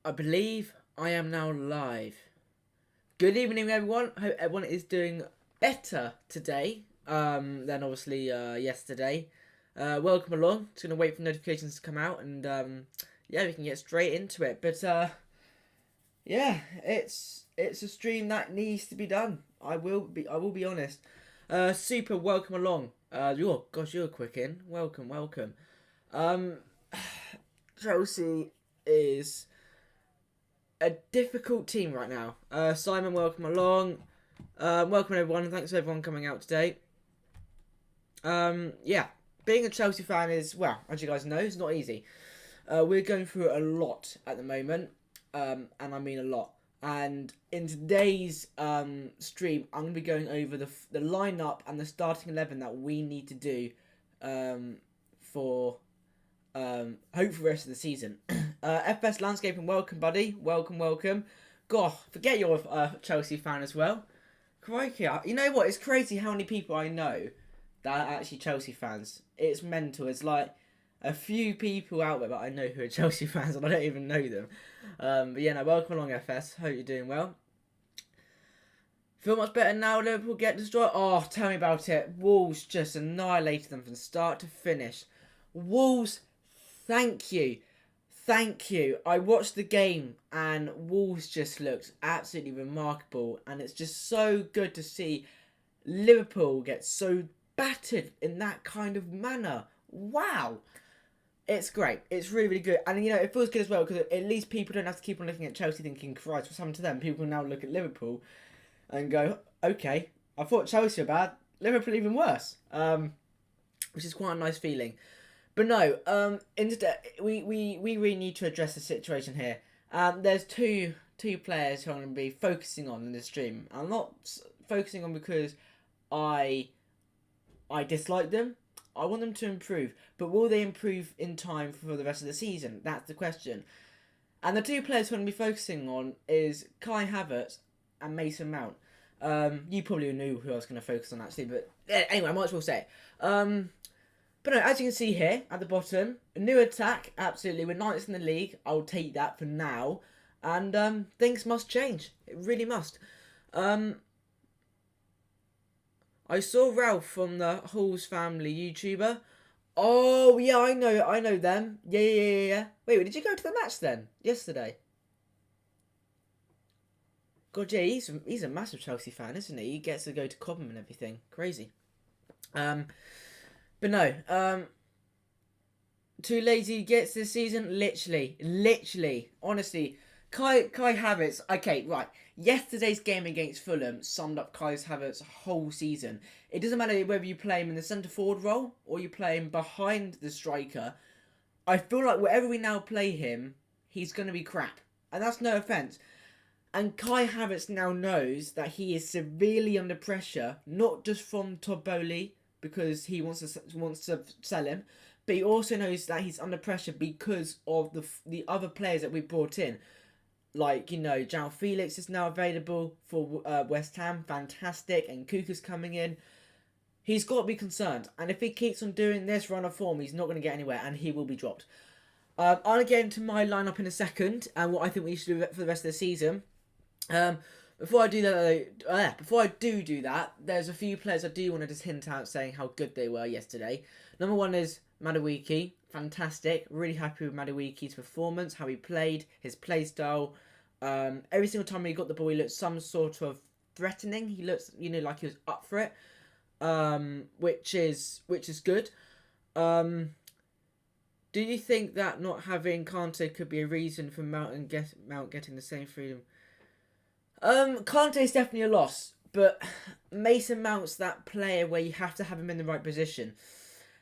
I believe I am now live. Good evening, everyone. Hope everyone is doing better today than obviously yesterday. Welcome along. Just gonna wait for notifications to come out, and yeah, we can get straight into it. But yeah, it's a stream that needs to be done. I will be honest. Super. Welcome along. You're quick in. Welcome. Um, Chelsea is a difficult team right now. Simon, welcome along. Welcome everyone, and thanks for everyone coming out today. Yeah, being a Chelsea fan is, well, as you guys know, it's not easy. We're going through a lot at the moment, and I mean a lot. And in today's stream, I'm going to be going over the lineup and the starting 11 that we need to do for hope for the rest of the season. FS Landscaping, welcome, buddy. Welcome. God, forget you're a Chelsea fan as well. Crikey, you know what? It's crazy how many people I know that are actually Chelsea fans. It's mental. It's like a few people out there that I know who are Chelsea fans, and I don't even know them. But yeah, no, welcome along, FS. Hope you're doing well. Feel much better now. Liverpool get destroyed. Oh, tell me about it. Wolves just annihilated them from start to finish. Wolves, thank you. I watched the game and Wolves just looked absolutely remarkable, and it's just so good to see Liverpool get so battered in that kind of manner. Wow. It's great. It's really good. And, you know, it feels good as well because at least people don't have to keep on looking at Chelsea thinking, Christ, what's happened to them? People now look at Liverpool and go, okay, I thought Chelsea were bad. Liverpool even worse. Which is quite a nice feeling. But no, instead we really need to address the situation here. There's two players who I'm going to be focusing on in this stream. I'm not focusing on because I dislike them. I want them to improve, but will they improve in time for the rest of the season? That's the question. And the two players who I'm going to be focusing on is Kai Havertz and Mason Mount. You probably knew who I was going to focus on actually, but anyway, I might as well say it. But no, as you can see here at the bottom, a new attack, absolutely. We're ninth in the league. I'll take that for now. And things must change. It really must. I saw Ralph from the Halls Family YouTuber. Oh, yeah, I know them. Yeah. Wait, did you go to the match then? Yesterday? God, yeah, he's a massive Chelsea fan, isn't he? He gets to go to Cobham and everything. Crazy. But no, too lazy gets this season. Literally, honestly, Kai Havertz. Okay, right. Yesterday's game against Fulham summed up Kai Havertz's whole season. It doesn't matter whether you play him in the centre forward role or you play him behind the striker. I feel like wherever we now play him, he's going to be crap, and that's no offence. And Kai Havertz now knows that he is severely under pressure, not just from Todd Bowley, because he wants to sell him, but he also knows that he's under pressure because of the other players that we brought in. Like, you know, João Felix is now available for West Ham, fantastic, and Kuka's coming in. He's got to be concerned, and if he keeps on doing this run of form, he's not going to get anywhere, and he will be dropped. I'm going to get into my lineup in a second, and what I think we should do for the rest of the season. Before I do that, there's a few players I do want to just hint out saying how good they were yesterday. Number one is Madueke. Fantastic. Really happy with Madueke's performance, how he played, his play style. Every single time he got the ball, he looked some sort of threatening. He looks, like he was up for it, which is good. Do you think that not having Kante could be a reason for Mount getting the same freedom? Kante is definitely a loss, but Mason Mount's that player where you have to have him in the right position.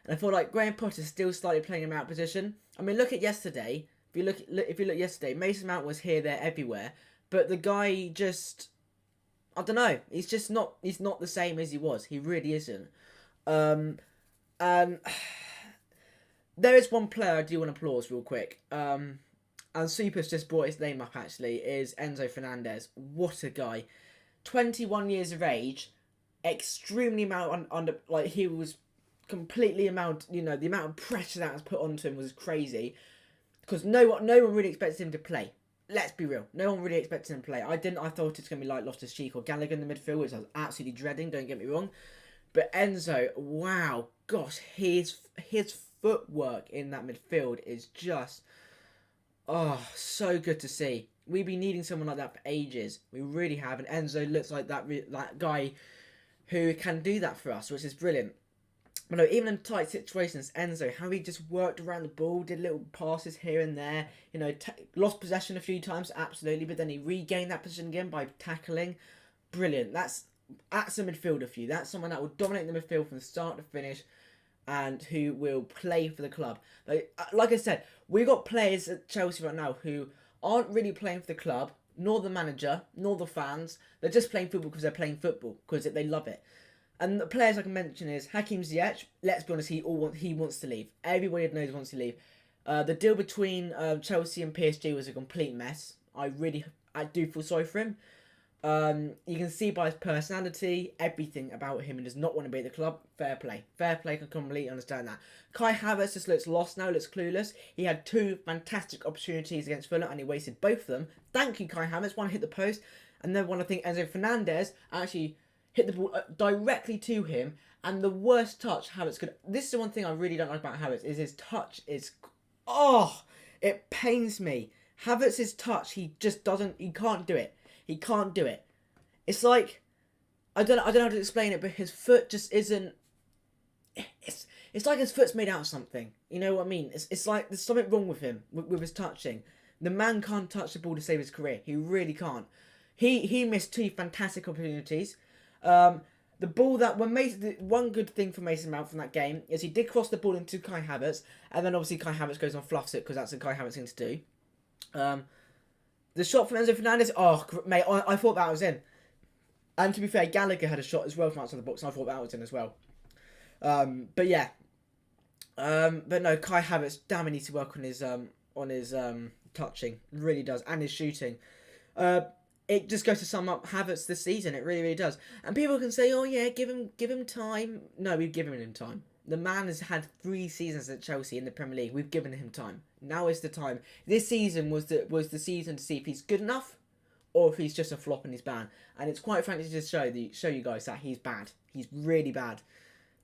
And I feel like Graham Potter's still slightly playing him out of position. I mean, look at yesterday. If you look yesterday, Mason Mount was here, there, everywhere. But the guy just, I don't know. He's not the same as he was. He really isn't. And there is one player I do want to applause real quick. And Super's just brought his name up actually, is Enzo Fernandez. What a guy. 21 years of age, extremely he was completely the amount of pressure that was put onto him was crazy. Because no one really expected him to play. let's be real. No one really expected him to play. I didn't. I thought it's going to be like Loftus-Cheek or Gallagher in the midfield, which I was absolutely dreading. Don't get me wrong. But Enzo, wow, gosh, his footwork in that midfield is just, oh, so good to see. We've been needing someone like that for ages. We really have. And Enzo looks like that guy who can do that for us, which is brilliant. But no, even in tight situations, Enzo, how he just worked around the ball, did little passes here and there, lost possession a few times, absolutely, but then he regained that position again by tackling. Brilliant. That's a midfielder for you. That's someone that will dominate the midfield from the start to finish and who will play for the club. Like I said, we've got players at Chelsea right now who aren't really playing for the club, nor the manager, nor the fans. They're just playing football because they're playing football, because they love it. And the players I can mention is Hakim Ziyech. Let's be honest, he wants to leave. Everybody knows he wants to leave. The deal between Chelsea and PSG was a complete mess. I do feel sorry for him. You can see by his personality, everything about him, and does not want to be at the club. Fair play. I can completely understand that. Kai Havertz just looks lost now, looks clueless. He had 2 fantastic opportunities against Fullham, and he wasted both of them. Thank you, Kai Havertz. One hit the post, and then one, I think, Enzo Fernandez actually hit the ball directly to him, and the worst touch Havertz could... This is the one thing I really don't like about Havertz, is his touch is... Oh! It pains me. Havertz's touch, he just doesn't... He can't do it. He can't do it. It's like... I don't know how to explain it, but his foot just isn't... It's like his foot's made out of something. You know what I mean? It's like there's something wrong with him, with his touching. The man can't touch the ball to save his career. He really can't. He missed 2 fantastic opportunities. The ball that one good thing for Mason Mount from that game is he did cross the ball into Kai Havertz, and then obviously Kai Havertz goes on fluffs it because that's a Kai Havertz thing to do. The shot from Enzo Fernandez, oh mate, I thought that was in. And to be fair, Gallagher had a shot as well from outside the box, and I thought that was in as well. But yeah, but no, Kai Havertz, damn, he needs to work on his touching, really does, and his shooting. It just goes to sum up Havertz this season. It really, really does. And people can say, "Oh yeah, give him time." No, we've given him time. The man has had 3 seasons at Chelsea in the Premier League. We've given him time. Now is the time. This season was the season to see if he's good enough, or if he's just a flop and he's bad. And it's quite frankly to just show you guys that he's bad. He's really bad.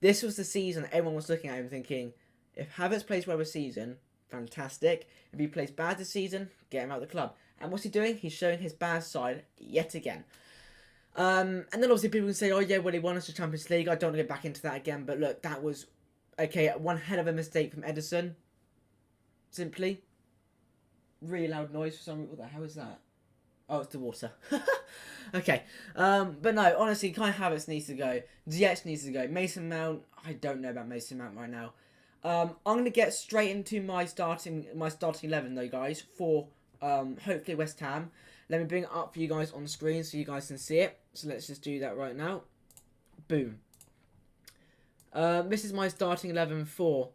This was the season that everyone was looking at him thinking, if Havertz plays well this season, fantastic. If he plays bad this season, get him out of the club. And what's he doing? He's showing his bad side yet again. And then obviously people can say, oh yeah, well he won us the Champions League. I don't want to get back into that again. But look, that was, okay, one hell of a mistake from Edison. Simply. Really loud noise for some reason. What the hell is that? Oh, it's the water. Okay. But no, honestly, Kai Havertz needs to go. Ziyech needs to go. Mason Mount, I don't know about Mason Mount right now. I'm going to get straight into my starting 11 though, guys, for hopefully West Ham. Let me bring it up for you guys on the screen so you guys can see it. So let's just do that right now. Boom. This is my starting 11 for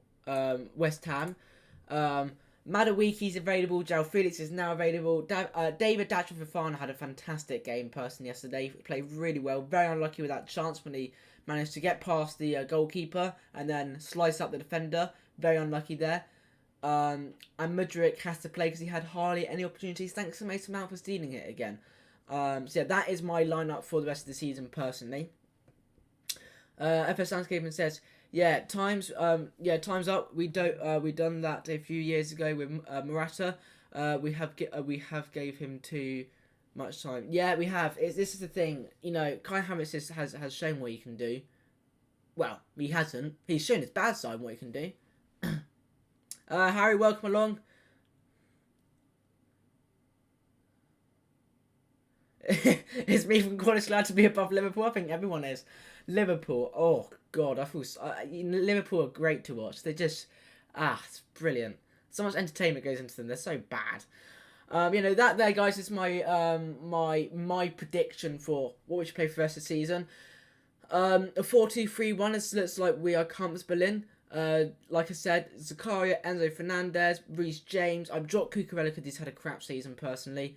West Ham. Madawiki's available. João Felix is now available. David Datchell Fofana had a fantastic game personally yesterday. He played really well. Very unlucky with that chance when he managed to get past the goalkeeper and then slice up the defender. Very unlucky there. And Mudryk has to play because he had hardly any opportunities. Thanks to Mason Mount for stealing it again. So yeah, that is my lineup for the rest of the season personally. FS Landscaping says, yeah, time's up. We done that a few years ago with Morata. We have gave him too much time. Yeah, we have. This is the thing. You know, Kai Havertz has shown what he can do. Well, he hasn't. He's shown his bad side what he can do. Harry, welcome along. It's me from Cornish glad to be above Liverpool. I think everyone is. Liverpool, oh god, I feel Liverpool are great to watch. They just it's brilliant. So much entertainment goes into them. They're so bad. You know, that there, guys, is my my prediction for what we should play for the rest of the season. A 4-2-3-1 looks like we are comfortable in. Like I said, Zakaria, Enzo Fernandez, Reece James. I've dropped Cucurella because he's had a crap season personally.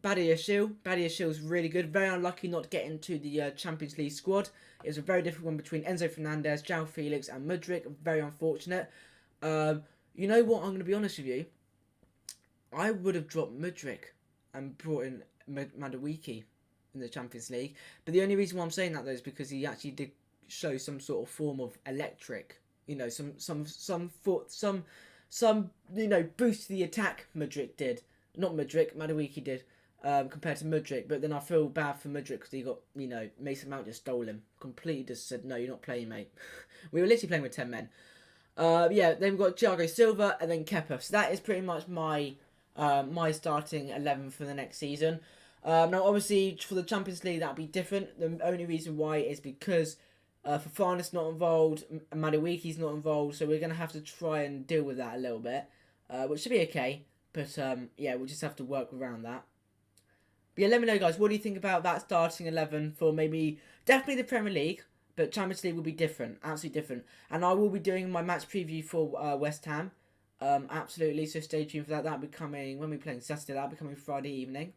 Badiashil's really good. Very unlucky not to get into the Champions League squad. It was a very difficult one between Enzo Fernandez, João Felix and Mudryk. Very unfortunate. You know what? I'm going to be honest with you. I would have dropped Mudryk and brought in Madueke in the Champions League. But the only reason why I'm saying that though is because he actually did show some sort of form of electric. You know, some boost to the attack. Mudryk did, not Mudryk. Madueke did. Compared to Mudryk, but then I feel bad for Mudryk because he got, Mason Mount just stole him. Completely just said, no, you're not playing, mate. We were literally playing with 10 men. Then we've got Thiago Silva and then Kepa. So that is pretty much my starting 11 for the next season. Now, obviously, for the Champions League, that'll be different. The only reason why is because Fofana's not involved, Madueke's not involved, so we're going to have to try and deal with that a little bit, which should be okay. But, we'll just have to work around that. But yeah, let me know, guys, what do you think about that starting 11 for definitely the Premier League, but Champions League will be different, absolutely different. And I will be doing my match preview for West Ham, absolutely, so stay tuned for that. That'll be coming, when we're playing Saturday, that'll be coming Friday evening.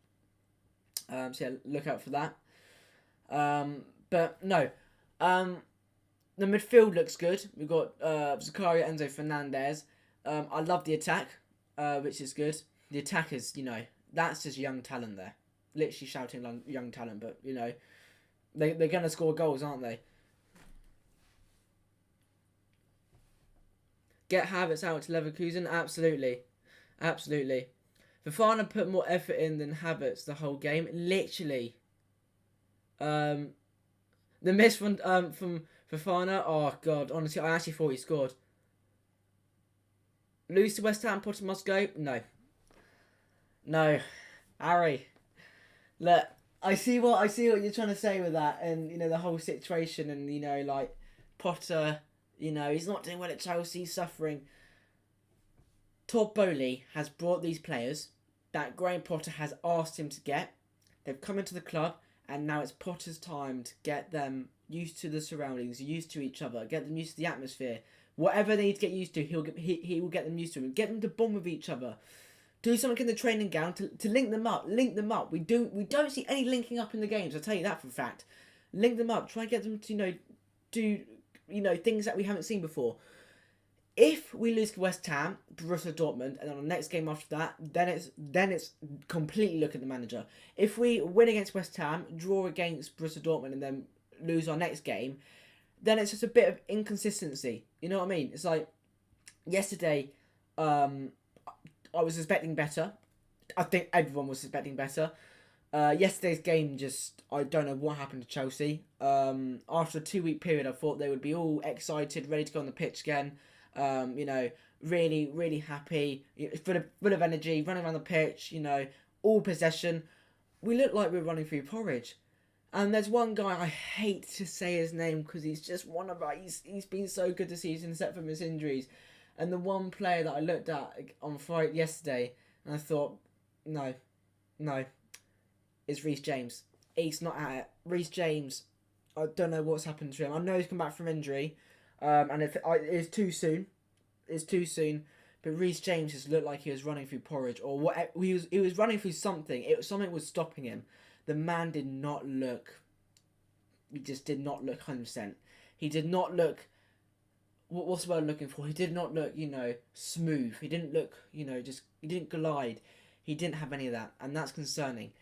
So yeah, look out for that. But no, the midfield looks good. We've got Zakaria, Enzo Fernandez. I love the attack, which is good. The attack is, that's just young talent there. Literally shouting young talent, but, they're going to score goals, aren't they? Get Havertz out to Leverkusen? Absolutely. Absolutely. Fofana put more effort in than Havertz the whole game. Literally. The miss from Fofana, oh, God. Honestly, I actually thought he scored. Lose to West Ham, Potter must go? No. No. Harry. Look, I see what you're trying to say with that, and the whole situation, and Potter, he's not doing well at Chelsea, he's suffering. Todd Boehly has brought these players that Graham Potter has asked him to get. They've come into the club, and now it's Potter's time to get them used to the surroundings, used to each other, get them used to the atmosphere. Whatever they need to get used to, he will get them used to it. Get them to bond with each other. Do something in the training ground to link them up. We don't see any linking up in the games. I'll tell you that for a fact. Link them up. Try and get them to do things that we haven't seen before. If we lose to West Ham, Borussia Dortmund, and then the next game after that, then it's completely look at the manager. If we win against West Ham, draw against Borussia Dortmund, and then lose our next game, then it's just a bit of inconsistency. You know what I mean? It's like yesterday. I was expecting better. I think everyone was expecting better. Yesterday's game I don't know what happened to Chelsea. After a 2-week period, I thought they would be all excited, ready to go on the pitch again. Really, really happy, full of energy, running around the pitch, all possession. We look like we're running through porridge. And there's one guy, I hate to say his name because he's just he's been so good this season except for his injuries. And the one player that I looked at on Friday yesterday, and I thought, no, is Reece James. He's not at it. Reece James, I don't know what's happened to him. I know he's come back from injury, and it's too soon. It's too soon. But Reece James just looked like he was running through porridge, or what? He was running through something. Something was stopping him. The man did not look. He just did not look 100%. He did not look. What's the word I'm looking for? He did not look, smooth. He didn't look, he didn't glide. He didn't have any of that, and that's concerning.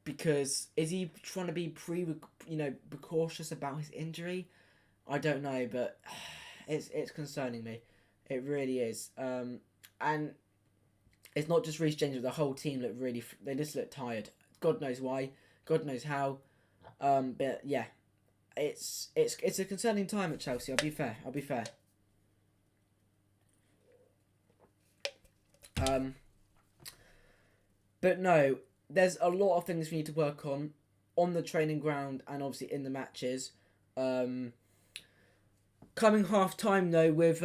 Because is he trying to be precautious about his injury? I don't know, but it's concerning me. It really is. And it's not just Reece James, but the whole team they just look tired. God knows why. God knows how. But yeah. It's a concerning time at Chelsea. I'll be fair. But no, there's a lot of things we need to work on the training ground and obviously in the matches. Coming half time though with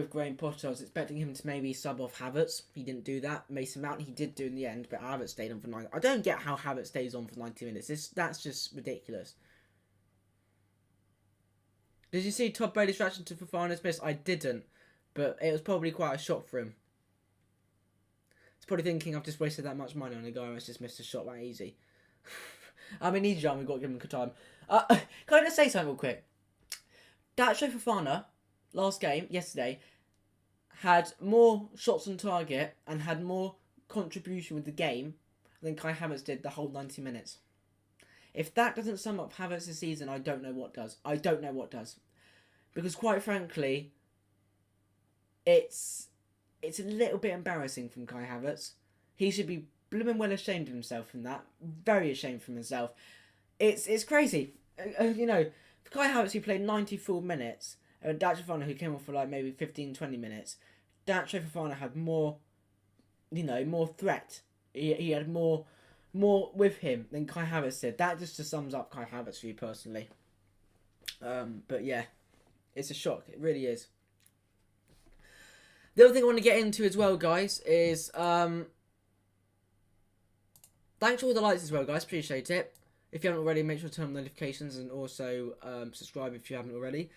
Graham Potter, I was expecting him to maybe sub off Havertz. He didn't do that. Mason Mount he did do in the end, but Havertz stayed on for 90. I don't get how Havertz stays on for 90 minutes. That's just ridiculous. Did you see Todd Boehly's reaction to Fofana's miss? I didn't, but it was probably quite a shock for him. He's probably thinking, I've just wasted that much money on a guy who's just missed a shot that easy. I mean, he's young, we've got to give him a good time. Can I just say something real quick? That show Fofana, last game, yesterday, had more shots on target and had more contribution with the game than Kai Havertz did the whole 90 minutes. If that doesn't sum up Havertz this season, I don't know what does. I don't know what does. Because quite frankly, it's a little bit embarrassing from Kai Havertz. He should be blooming well ashamed of himself from that. Very ashamed from himself. It's crazy. You know, for Kai Havertz, who played 94 minutes, and Dacho Fofana, who came off for like maybe 15-20 minutes, Dacho Fofana had more, more threat. He had more with him than Kai Havertz did. That just sums up Kai Havertz for you personally. But yeah, it's a shock. It really is. The other thing I want to get into as well, guys, is thanks for all the likes as well, guys. Appreciate it. If you haven't already, make sure to turn on notifications and also subscribe if you haven't already.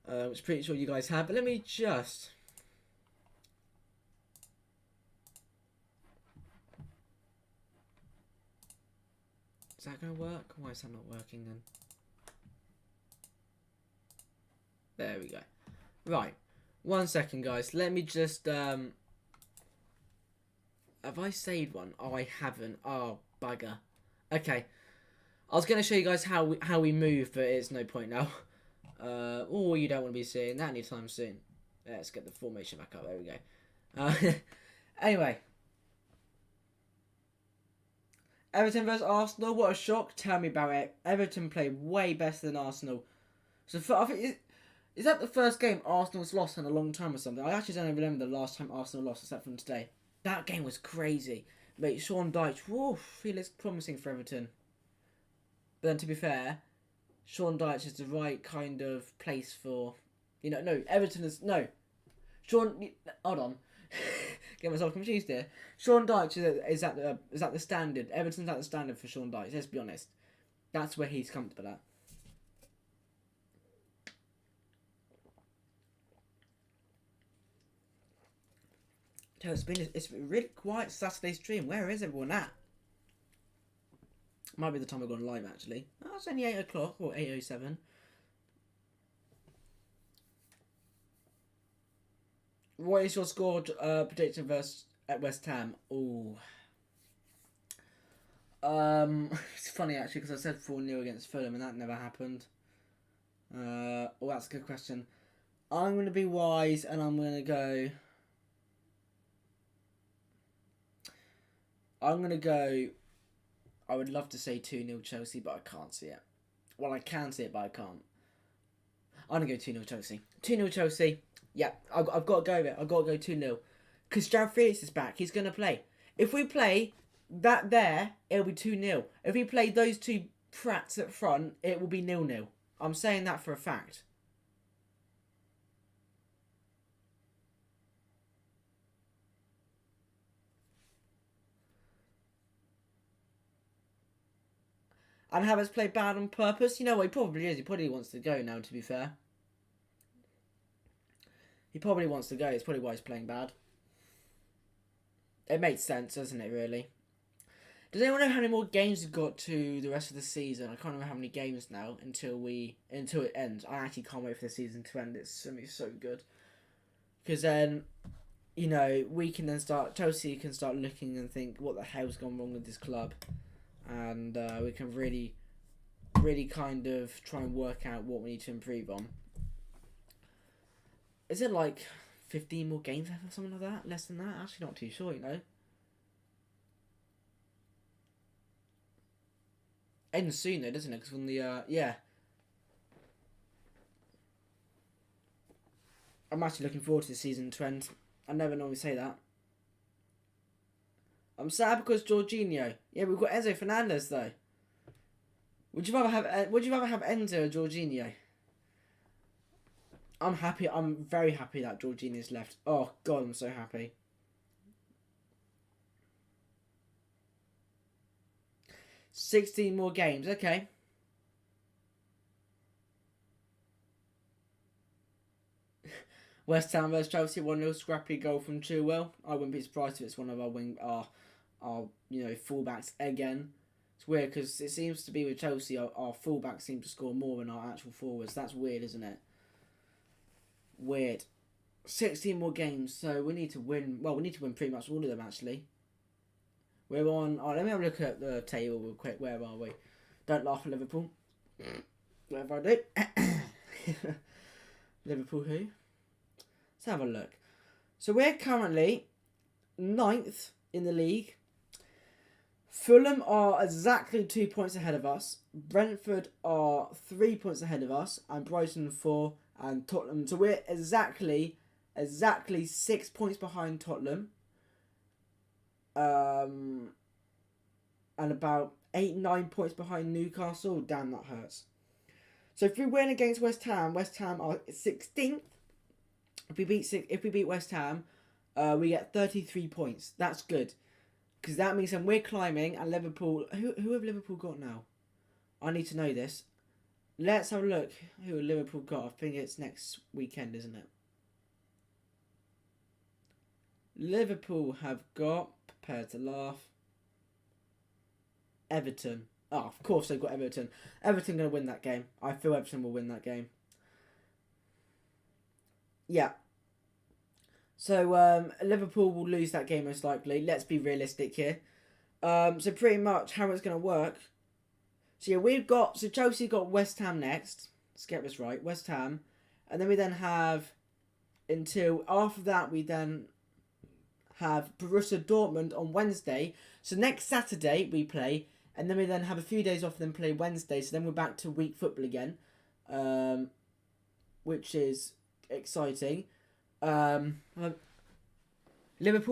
Which I'm pretty sure you guys have. But let me just... Is that going to work? Why is that not working then? There we go. Right. 1 second, guys. Let me just... Have I saved one? Oh, I haven't. Oh, bugger. Okay. I was going to show you guys how we move, but it's no point now. Oh, you don't want to be seeing that anytime soon. Let's get the formation back up. There we go. Anyway. Everton versus Arsenal. What a shock. Tell me about it. Everton played way better than Arsenal. So, I think... Is that the first game Arsenal's lost in a long time or something? I actually don't even remember the last time Arsenal lost, except from today. That game was crazy. Mate, Sean Dyche, woof, he looks promising for Everton. But then, to be fair, Sean Dyche is the right kind of place for... no, Everton is... No. Hold on. Get myself confused here. Sean Dyche is at the standard. Everton's at the standard for Sean Dyche, let's be honest. That's where he's comfortable at. It's been really quiet Saturday stream. Where is everyone at? Might be the time I've gone live actually. Oh, it's only 8 o'clock or 8:07. What is your score prediction versus at West Ham? Oh, it's funny actually because I said 4-0 against Fulham and that never happened. Oh, that's a good question. I'm gonna be wise and I'm gonna go. I would love to say 2-0 Chelsea, but I can't see it. Well, I can see it, but I can't. I'm going to go 2-0 Chelsea. 2-0 Chelsea. Yeah, I've got to go with it. I've got to go 2-0. Because Jared Felix is back. He's going to play. If we play that there, it'll be 2-0. If we play those two prats at front, it will be 0-0. I'm saying that for a fact. And Havertz played bad on purpose. You know what, he probably is. He probably wants to go now, to be fair. He probably wants to go. It's probably why he's playing bad. It makes sense, doesn't it, really? Does anyone know how many more games we've got to the rest of the season? I can't remember how many games now until it ends. I actually can't wait for the season to end. It's going to be so good. Because then, we can then start... Chelsea can start looking and think, what the hell's gone wrong with this club? And we can really kind of try and work out what we need to improve on. Is it like 15 more games left or something like that? Less than that? Actually not too sure, Ends soon though, doesn't it? Because from the, yeah. I'm actually looking forward to the season to end. I never normally say that. I'm sad because Jorginho. Yeah, we've got Enzo Fernandez though. Would you rather have Enzo or Jorginho? I'm happy. I'm very happy that Jorginho's left. Oh God, I'm so happy. $16 more games. Okay. West Ham versus Chelsea, 1-0 scrappy goal from Chilwell. I wouldn't be surprised if it's one of our fullbacks again. It's weird because it seems to be with Chelsea, our fullbacks seem to score more than our actual forwards. That's weird, isn't it? Weird. 16 more games, so we need to win. Well, we need to win pretty much all of them, actually. We're on... Oh, let me have a look at the table real quick. Where are we? Don't laugh at Liverpool. Whatever I do. Liverpool who? Let's have a look. So we're currently 9th in the league. Fulham are exactly 2 points ahead of us. Brentford are 3 points ahead of us. And Brighton 4 and Tottenham. So we're exactly 6 points behind Tottenham. And about 8-9 points behind Newcastle. Damn, that hurts. So if we win against West Ham are 16th. If we beat West Ham, we get 33 points. That's good, because that means then we're climbing. And Liverpool, who have Liverpool got now? I need to know this. Let's have a look. Who have Liverpool got? I think it's next weekend, isn't it? Liverpool have got, prepare to laugh, Everton. Oh, of course they've got Everton. Everton going to win that game. I feel Everton will win that game. Yeah. So Liverpool will lose that game most likely. Let's be realistic here. So pretty much how it's going to work. So yeah, Chelsea got West Ham next. Let's get this right. West Ham. And then we then have, until after that, we then have Borussia Dortmund on Wednesday. So next Saturday we play. And then we then have a few days off and then play Wednesday. So then we're back to week football again. Which is exciting. Liverpool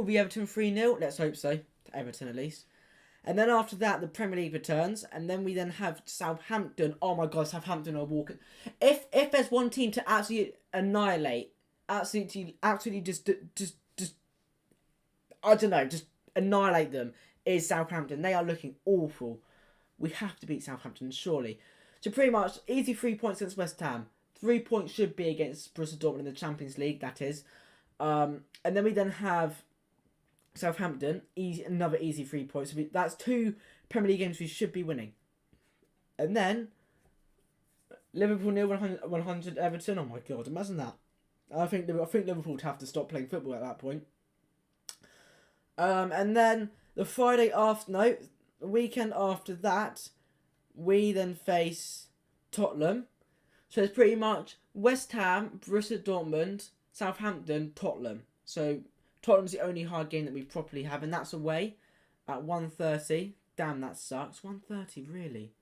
v Everton 3-0. Let's hope so. To Everton at least. And then after that, the Premier League returns. And then we then have Southampton. Oh my God, Southampton are walking. If there's one team to absolutely annihilate, absolutely just I don't know, just annihilate them, is Southampton. They are looking awful. We have to beat Southampton, surely. So pretty much, easy 3 points against West Ham. 3 points should be against Borussia Dortmund in the Champions League, that is. And then we then have Southampton, another easy 3 points. So that's 2 Premier League games we should be winning. And then Liverpool 100 Everton. Oh my God, imagine that. I think Liverpool would have to stop playing football at that point. And then the weekend after that, we then face Tottenham. So it's pretty much West Ham, Borussia Dortmund, Southampton, Tottenham. So Tottenham's the only hard game that we properly have, and that's away at 1:30. Damn, that sucks. 1:30, really?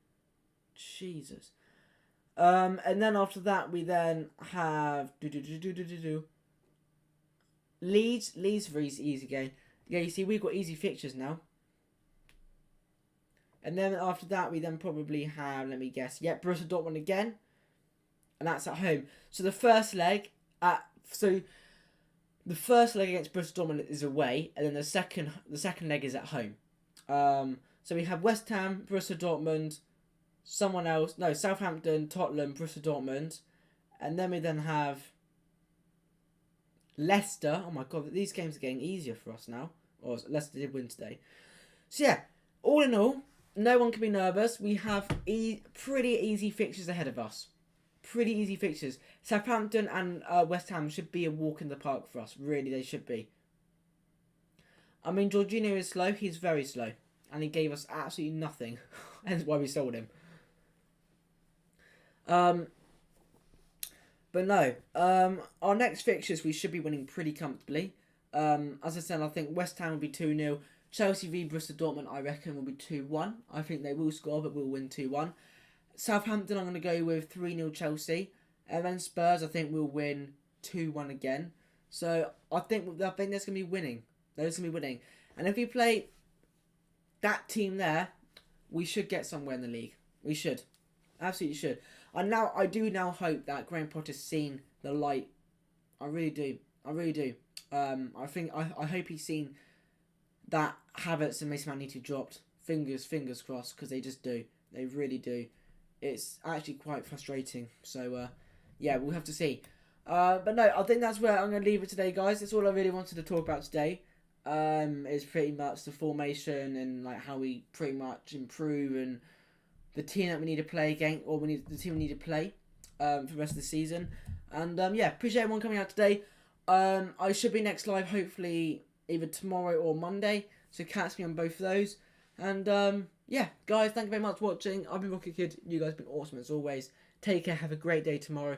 Jesus. And then after that, we then have Leeds. Leeds for easy game. Yeah, you see, we've got easy fixtures now. And then after that, we then probably have, let me guess, Borussia Dortmund again. And that's at home. So the first leg against Borussia Dortmund is away, and then the second leg is at home. So we have West Ham, Borussia Dortmund, Southampton, Tottenham, Borussia Dortmund, and then we then have Leicester. Oh my God, these games are getting easier for us now. Or Leicester did win today. So yeah, all in all, no one can be nervous. We have pretty easy fixtures ahead of us. Pretty easy fixtures. Southampton and West Ham should be a walk in the park for us. Really, they should be. I mean, Jorginho is slow. He's very slow. And he gave us absolutely nothing. Hence why we sold him. But no. Our next fixtures we should be winning pretty comfortably. As I said, I think West Ham will be 2-0. Chelsea v Borussia Dortmund, I reckon, will be 2-1. I think they will score, but we'll win 2-1. Southampton, I'm going to go with 3-0 Chelsea. And then Spurs, I think, will win 2-1 again. So I think there's going to be winning. There's going to be winning. And if we play that team there, we should get somewhere in the league. We should. Absolutely should. I do now hope that Graham Potter's seen the light. I really do. I really do. I hope he's seen that Havertz and Mason Mount need to be dropped. Fingers crossed, because they just do. They really do. It's actually quite frustrating. So, yeah, we'll have to see. But no, I think that's where I'm going to leave it today, guys. That's all I really wanted to talk about today. Is pretty much the formation and like how we pretty much improve and the team that we need to play against, or the team we need to play for the rest of the season. And yeah, appreciate everyone coming out today. I should be next live hopefully either tomorrow or Monday. So catch me on both of those. And yeah, guys, thank you very much for watching. I've been Rocket Kid. You guys have been awesome as always. Take care. Have a great day tomorrow.